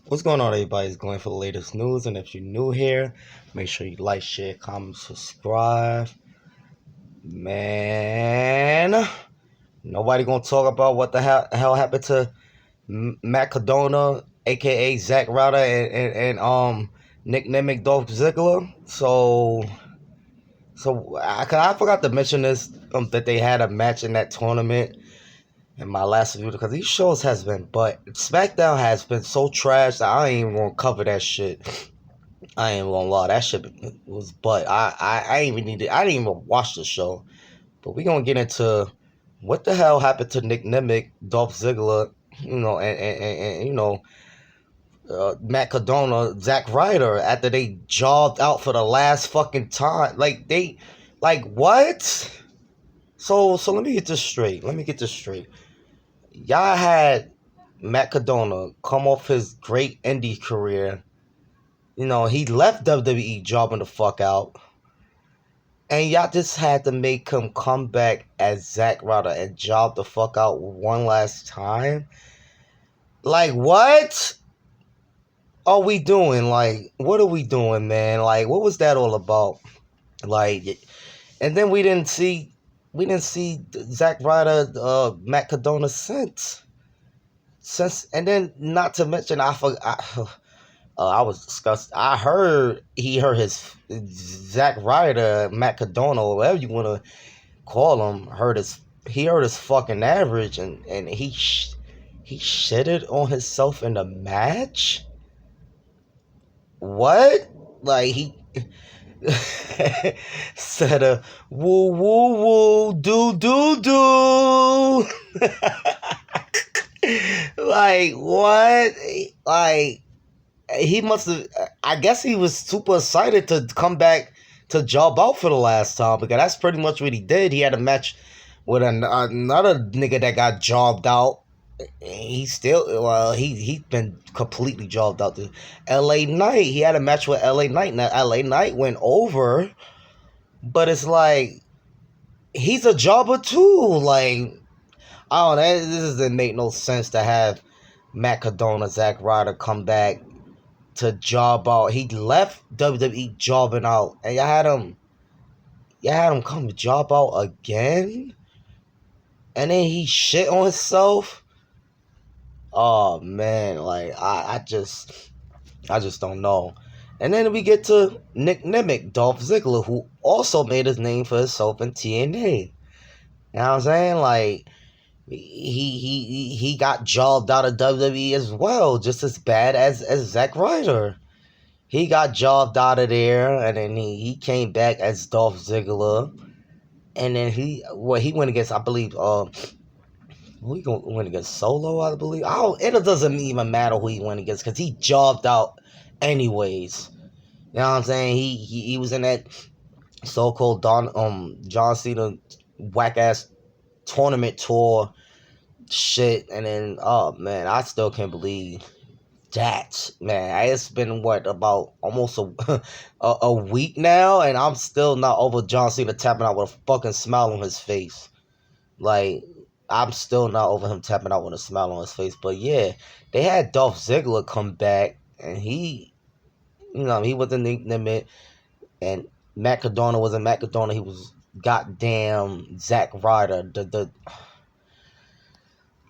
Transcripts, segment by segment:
What's going on, everybody? It's going for the latest news, and if you're new here, make sure you like, share, comment, subscribe. Man, nobody gonna talk about what the hell happened to Matt Cardona, aka Zack Ryder, and Nick Nimek, Dolph Ziggler. I forgot to mention this that they had a match in that tournament in my last video because these shows has been, but SmackDown has been so trash that I ain't even gonna cover that shit. I ain't gonna lie, that shit was butt. I ain't even needed. I didn't even watch the show. But we gonna get into what the hell happened to Nick Nimek, Dolph Ziggler, Matt Cardona, Zack Ryder after they jobbed out for the last fucking time. Like what? So let me get this straight. Y'all had Matt Cardona come off his great indie career. He left WWE jobbing the fuck out. And y'all just had to make him come back as Zack Ryder and job the fuck out one last time. Like, what are we doing? Like, what are we doing, man? Like, what was that all about? Like, and then we didn't see Zack Ryder, Matt Cardona since, and then not to mention I forgot. I was disgusted. I heard he hurt his Zack Ryder, Matt Cardona, or whatever you want to call him. He hurt his fucking average, and he shitted on himself in the match. What? Like he said a woo woo woo do. Like what? Like. He must have. I guess he was super excited to come back to job out for the last time because that's pretty much what he did. He had a match with another nigga that got jobbed out. He's been completely jobbed out. To L.A. Knight. He had a match with L.A. Knight. Now L.A. Knight went over, but it's like he's a jobber too. Like I don't know. This doesn't make no sense to have Matt Cardona, Zack Ryder come back to job out. He left WWE jobbing out, and y'all had him come job out again, and then he shit on himself. Oh man, like I just don't know. And then we get to Nick Nimek, Dolph Ziggler, who also made his name for himself in TNA. You know what I'm saying? Like he got jobbed out of WWE as well, just as bad as Zack Ryder. He got jobbed out of there, and then he came back as Dolph Ziggler, and then he went against, I believe, who he going to win against? Solo, I believe. It doesn't even matter who he went against because he jobbed out anyways. You know what I'm saying? He was in that so-called John Cena whack ass tournament tour shit, and then oh man, I still can't believe that, man. It's been about almost a week now, and I'm still not over John Cena tapping out with a fucking smile on his face. Like I'm still not over him tapping out with a smile on his face. But yeah, they had Dolph Ziggler come back, and he was in the limit, and Matt Cardona wasn't Matt Cardona. He was goddamn Zack Ryder.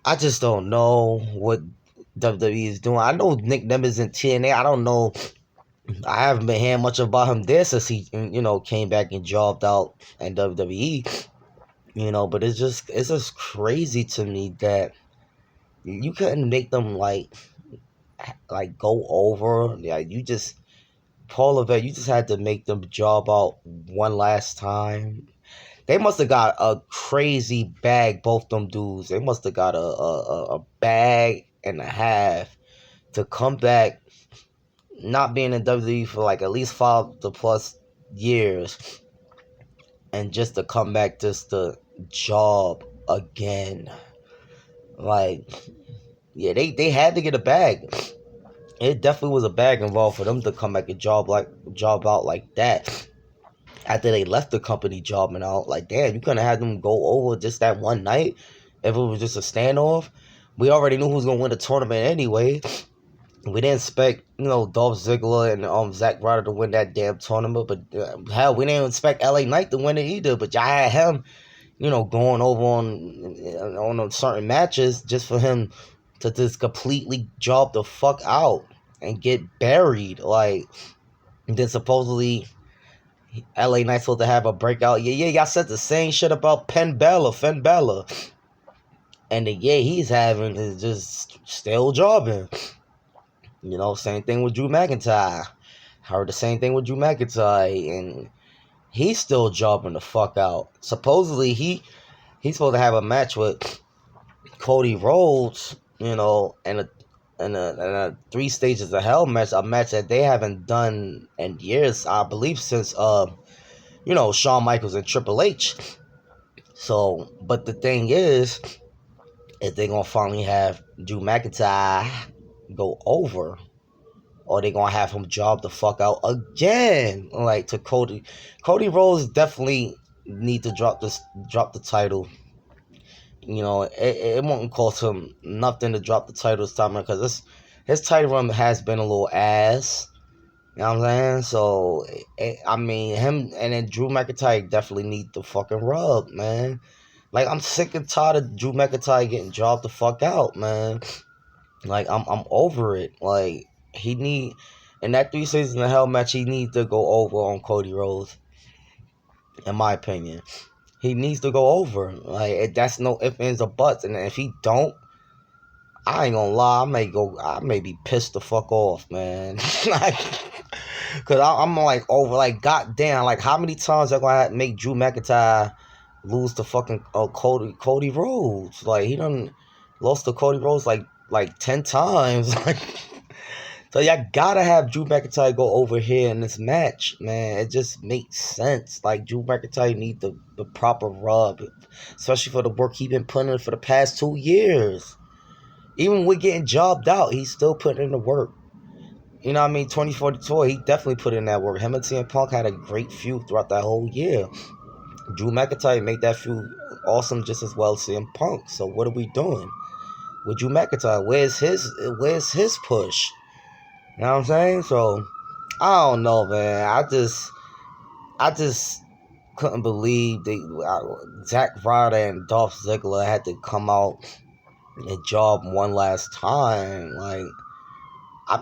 I just don't know what WWE is doing. I know Nick Nemeth in TNA. I don't know. I haven't been hearing much about him there since he, came back and jobbed out in WWE. But it's just crazy to me that you couldn't make them like go over. Yeah, Paul Levesque, you just had to make them job out one last time. They must have got a crazy bag, both them dudes. They must have got a bag and a half to come back, not being in WWE for like at least 5 to plus years, and just to come back just to job again. Like, yeah, they had to get a bag. It definitely was a bag involved for them to come back and job out like that. After they left the company jobbing out, like damn, you couldn't have them go over just that one night if it was just a standoff. We already knew who was gonna win the tournament anyway. We didn't expect, Dolph Ziggler and Zack Ryder to win that damn tournament, but hell, we didn't expect LA Knight to win it either. But y'all had him, going over on certain matches just for him to just completely job the fuck out and get buried. Like, and then supposedly LA Knight's supposed to have a breakout. Yeah, y'all said the same shit about Finn Balor. And the he's having is just still jobbing. Same thing with Drew McIntyre. Heard the same thing with Drew McIntyre, and he's still jobbing the fuck out. Supposedly he's supposed to have a match with Cody Rhodes, and a 3 stages of hell match, a match that they haven't done in years, I believe, since Shawn Michaels and Triple H. So, but the thing is they gonna finally have Drew McIntyre go over, or they gonna have him job the fuck out again, like to Cody. Cody Rhodes definitely need to drop the title. It won't cost him nothing to drop the title this time, because his title run has been a little ass. You know what I'm saying? So, I mean, him and then Drew McIntyre definitely need the fucking rub, man. Like, I'm sick and tired of Drew McIntyre getting dropped the fuck out, man. Like, I'm over it. Like, he need, in that 3 Stages in the Hell match, he needs to go over on Cody Rhodes, in my opinion. He needs to go over. Like, that's no ifs, ands, or buts. And if he don't, I ain't gonna lie, I may be pissed the fuck off, man. Like, cause I'm like over, like, goddamn, like, how many times are gonna make Drew McIntyre lose to fucking Cody Rhodes? Like, he done lost to Cody Rhodes like 10 times. Like, so y'all gotta have Drew McIntyre go over here in this match, man. It just makes sense. Like, Drew McIntyre need the proper rub, especially for the work he been putting in for the past 2 years. Even with getting jobbed out, he's still putting in the work. You know what I mean? 2042, he definitely put in that work. Him and CM Punk had a great feud throughout that whole year. Drew McIntyre made that feud awesome just as well as CM Punk. So what are we doing with Drew McIntyre? Where's his push? You know what I'm saying? So I don't know, man. I just couldn't believe Zack Ryder and Dolph Ziggler had to come out and job one last time.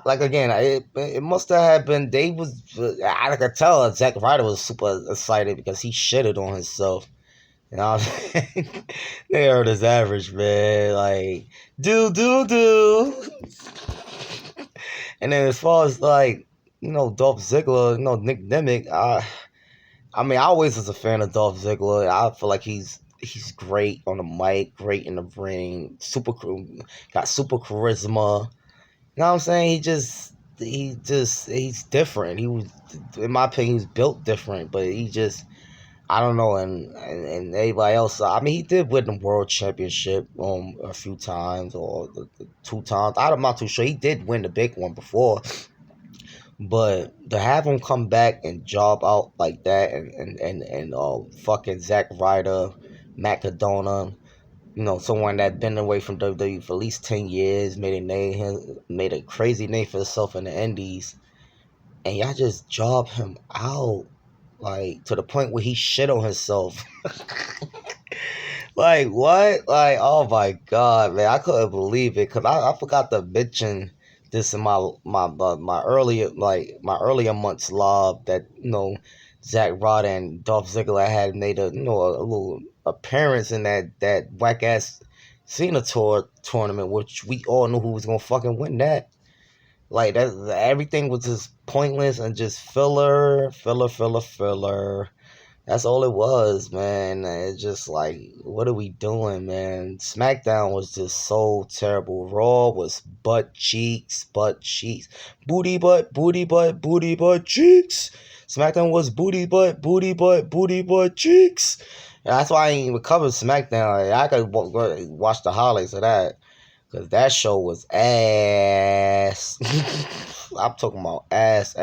Like again, it must have been they was. I could tell Zack Ryder was super excited because he shitted on himself. You know what I'm saying? They heard his average, man. Like, do. And then as far as, like, Dolph Ziggler, Nick Nimek, I mean, I always was a fan of Dolph Ziggler. I feel like he's great on the mic, great in the ring, got super charisma. You know what I'm saying? He's different. He was, in my opinion, he was built different, but he just, I don't know, and everybody else. I mean, he did win the world championship a few times, or the 2 times. I'm not too sure. He did win the big one before, but to have him come back and job out like that, and fucking Zack Ryder, Matt Cardona, someone that been away from WWE for at least 10 years, made a crazy name for himself in the Indies, and y'all just job him out, like, to the point where he shit on himself. Like, what? Like, oh my god, man, I couldn't believe it, because I forgot to mention this in my earlier months live, that Zack Ryder and Dolph Ziggler had made a little appearance in that whack ass Cena tournament, which we all knew who was gonna fucking win that. Like, that, everything was just pointless and just filler. That's all it was, man. It's just like, what are we doing, man? SmackDown was just so terrible. Raw was butt cheeks. Booty butt cheeks. SmackDown was booty butt cheeks. And that's why I ain't even covered SmackDown. I could watch the highlights of that, because that show was ass. I'm talking about ass.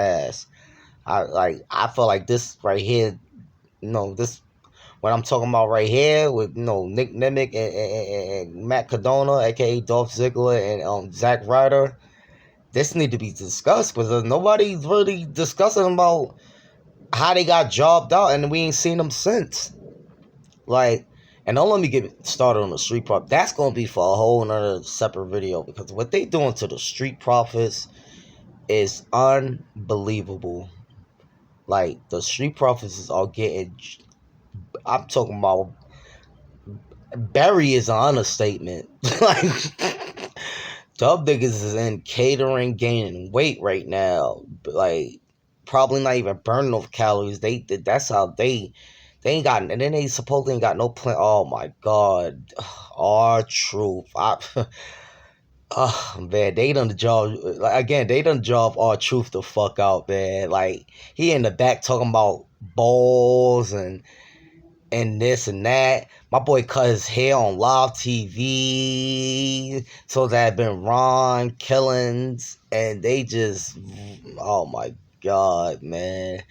I feel like this right here, this what I'm talking about right here with Nick Nimek and Matt Cardona, aka Dolph Ziggler, and Zack Ryder. this need to be discussed because nobody's really discussing about how they got jobbed out and we ain't seen them since. Like, and don't let me get started on the street prop. That's gonna be for a whole nother separate video because what they doing to the street profits is unbelievable. Like the street profits are getting. I'm talking about Barry is an understatement. Like dub niggas is in catering, gaining weight right now. Like probably not even burning enough calories. That's how they ain't got, and then they supposedly ain't got no plan. Oh my god, R-Truth. Oh man, they done the job. Like again, they done job R-Truth the fuck out, man. Like he in the back talking about balls and this and that. My boy cut his hair on live TV. So that had been Ron Killings, and they just, oh my god, man.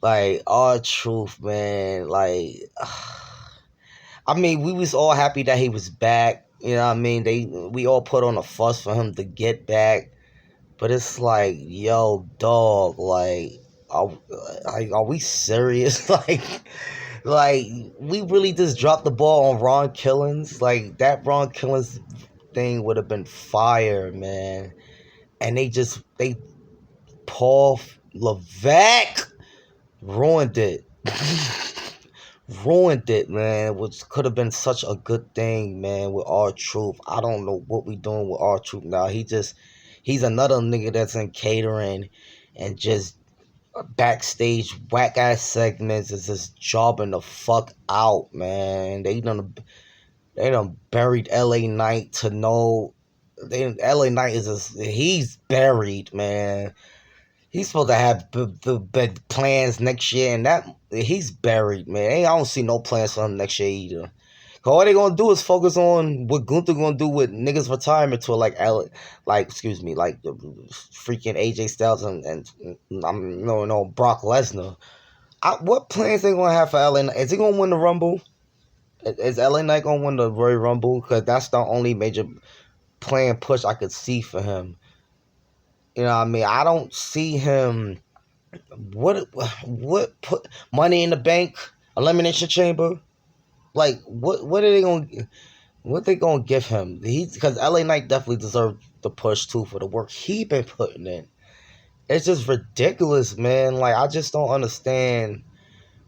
Like R-Truth, man. Like, I mean, we was all happy that he was back. You know what I mean? We all put on a fuss for him to get back, but it's like, yo, dog, are we serious? Like we really just dropped the ball on Ron Killings. Like that Ron Killings thing would have been fire, man. And they Paul Levesque ruined it. Ruined it, man. Which could have been such a good thing, man, with R-Truth. I don't know what we doing with R-Truth now. He's another nigga that's in catering and just backstage whack ass segments is just jobbing the fuck out, man. They done buried LA Knight to know LA Knight is just, he's buried, man. He's supposed to have the plans next year, and that he's buried, man. I don't see no plans for him next year either. Cause all they gonna do is focus on what Gunther gonna do with niggas' retirement tour, like excuse me, like the freaking AJ Styles and no Brock Lesnar. What plans they gonna have for LA Knight? Is he gonna win the Rumble? Is LA Knight gonna win the Royal Rumble? Cause that's the only major plan push I could see for him. You know what I mean? I don't see him. What put Money in the Bank, Elimination Chamber? Like what are they gonna? What they gonna give him? Because LA Knight definitely deserved the push too for the work he been putting in. It's just ridiculous, man. Like I just don't understand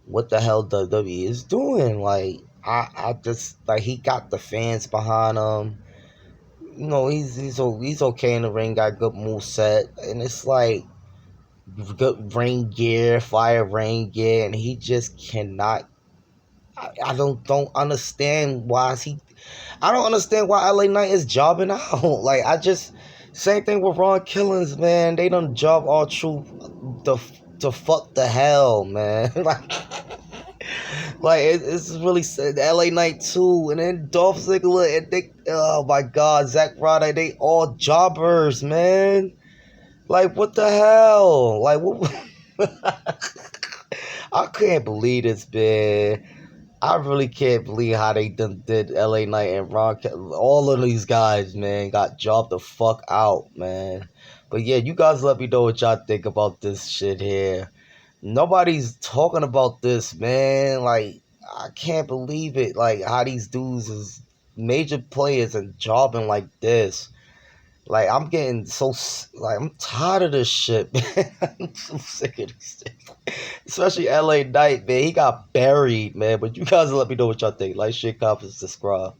what the hell WWE is doing. Like I just like he got the fans behind him. You know he's okay in the ring. Got good moveset, and it's like good ring gear, fire ring gear, and he just cannot. I don't understand why he. I don't understand why LA Knight is jobbing out. Like same thing with Ron Killings, man. They done job R-Truth to fuck the hell, man. like it's really sad. LA Knight too, and then Dolph Ziggler and they. Oh my God, Zack Ryder. They all jobbers, man. Like what the hell? Like what? I can't believe this, man. I really can't believe how they did LA Knight and Ron. All of these guys, man, got jobbed the fuck out, man. But yeah, you guys let me know what y'all think about this shit here. Nobody's talking about this, man. Like, I can't believe it. Like, how these dudes is major players and jobbing like this. Like, I'm getting so, like, I'm tired of this shit, man. I'm so sick of this shit. Especially LA Knight, man. He got buried, man. But you guys let me know what y'all think. Like, share, comment, subscribe.